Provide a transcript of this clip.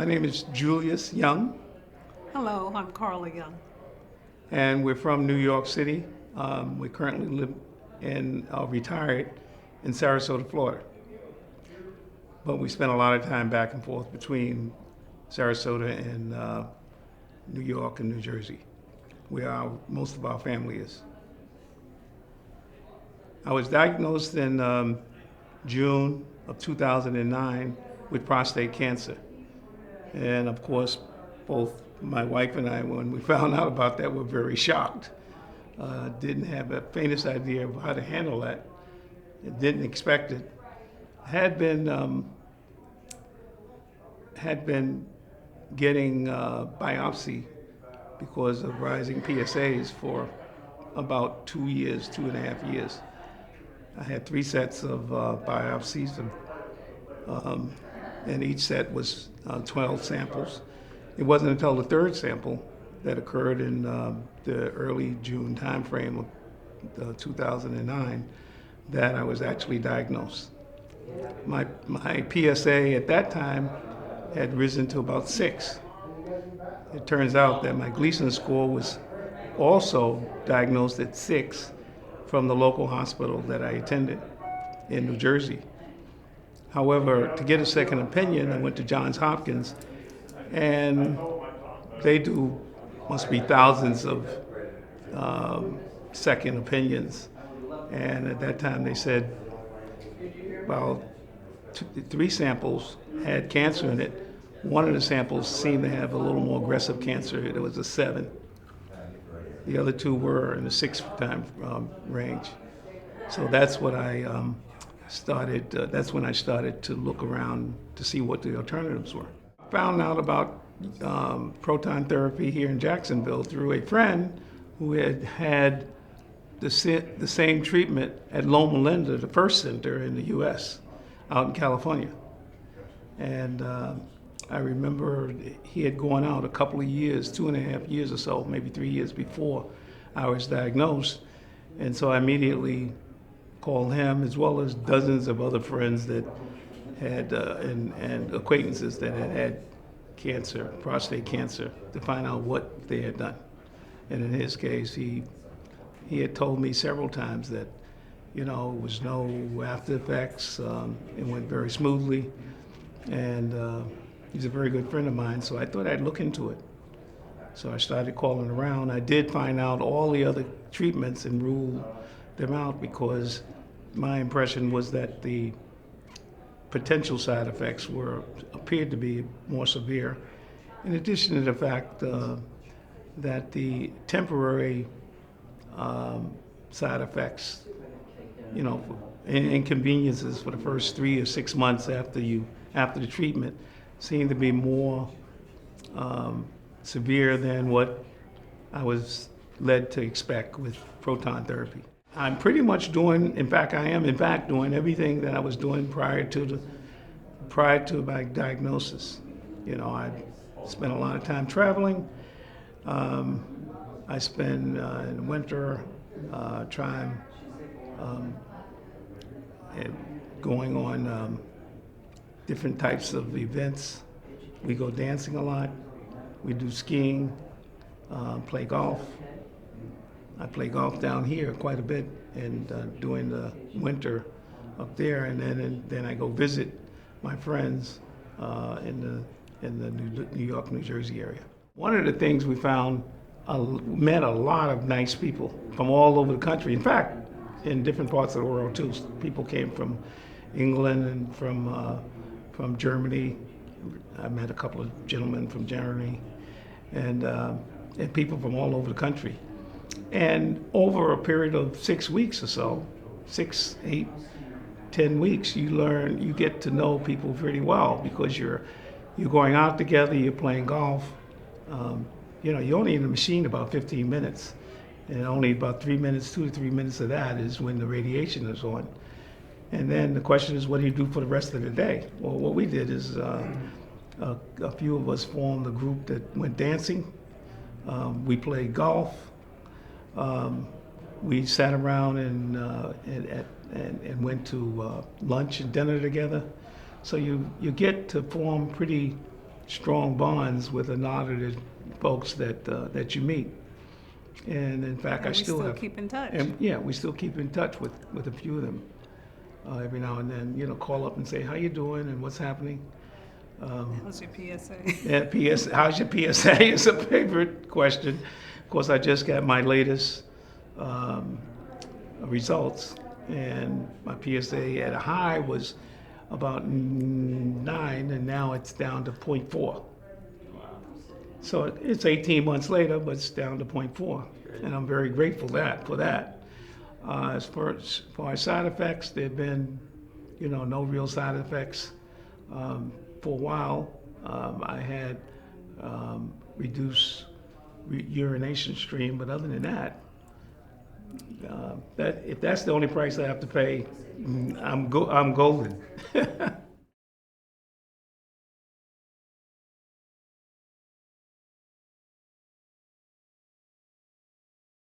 My name is Julius Young, Hello, I'm Carla Young. and we're from New York City. We currently live and are retired in Sarasota, Florida. But we spend a lot of time back and forth between Sarasota and New York and New Jersey, where most of our family is. I was diagnosed in June of 2009 with prostate cancer. And of course, both my wife and I, when we found out about that, were very shocked. Didn't have the faintest idea of how to handle that. Didn't expect it. Had been getting biopsy because of rising PSAs for about 2 years, 2.5 years. I had 3 sets of biopsies, and each set was 12 samples. It wasn't until the 3rd sample that occurred in the early June timeframe of 2009 that I was actually diagnosed. My PSA at that time had risen to about 6. It turns out that my Gleason score was also diagnosed at 6 from the local hospital that I attended in New Jersey. However, to get a second opinion, I went to Johns Hopkins, and they do, must be thousands of second opinions. And at that time they said, well, 3 samples had cancer in it. One of the samples seemed to have a little more aggressive cancer. It was a 7. The other 2 were in the 6 time range. So that's what I started. That's when I started to look around to see what the alternatives were. Found out about proton therapy here in Jacksonville through a friend who had the same treatment at Loma Linda, the first center in the U.S. out in California. And I remember he had gone out a couple of years, 2.5 years or so, maybe 3 years before I was diagnosed. And so I immediately called him, as well as dozens of other friends that had and acquaintances that had cancer, prostate cancer, to find out what they had done. And in his case, he had told me several times that, it was no after effects. It went very smoothly, and he's a very good friend of mine, so I thought I'd look into it. So I started calling around. I did find out all the other treatments and rule them out because my impression was that the potential side effects appeared to be more severe. In addition to the fact that the temporary side effects, inconveniences for the first 3 or 6 months after the treatment, seemed to be more severe than what I was led to expect with proton therapy. I'm pretty much doing everything that I was doing prior to my diagnosis. I spent a lot of time traveling. I spend in the winter trying going on different types of events. We go dancing a lot. We do skiing, play golf. I play golf down here quite a bit, and during the winter up there, and then I go visit my friends in the New York, New Jersey area. One of the things we found, met a lot of nice people from all over the country. In fact, in different parts of the world too. People came from England and from Germany. I met a couple of gentlemen from Germany, and people from all over the country. And over a period of 6 weeks or so, 6, 8, 10 weeks, you get to know people pretty well because you're going out together, you're playing golf. You're only in the machine about 15 minutes, and only about 2 to 3 minutes of that is when the radiation is on. And then the question is, what do you do for the rest of the day? Well, what we did is a few of us formed a group that went dancing. We played golf. We sat around and went to lunch and dinner together. So you get to form pretty strong bonds with a lot of the folks that you meet. And in fact, And I we still still have, keep in touch. and yeah, we still keep in touch with a few of them. Every now and then, call up and say, how you doing and what's happening? How's your PSA? Yeah, how's your PSA is a favorite question. Of course, I just got my latest results, and my PSA at a high was about 9, and now it's down to .4. So it's 18 months later, but it's down to .4, and I'm very grateful for that. As far as side effects, there have been, no real side effects. For a while, I had reduced urination stream, but other than that, if that's the only price I have to pay, I'm golden.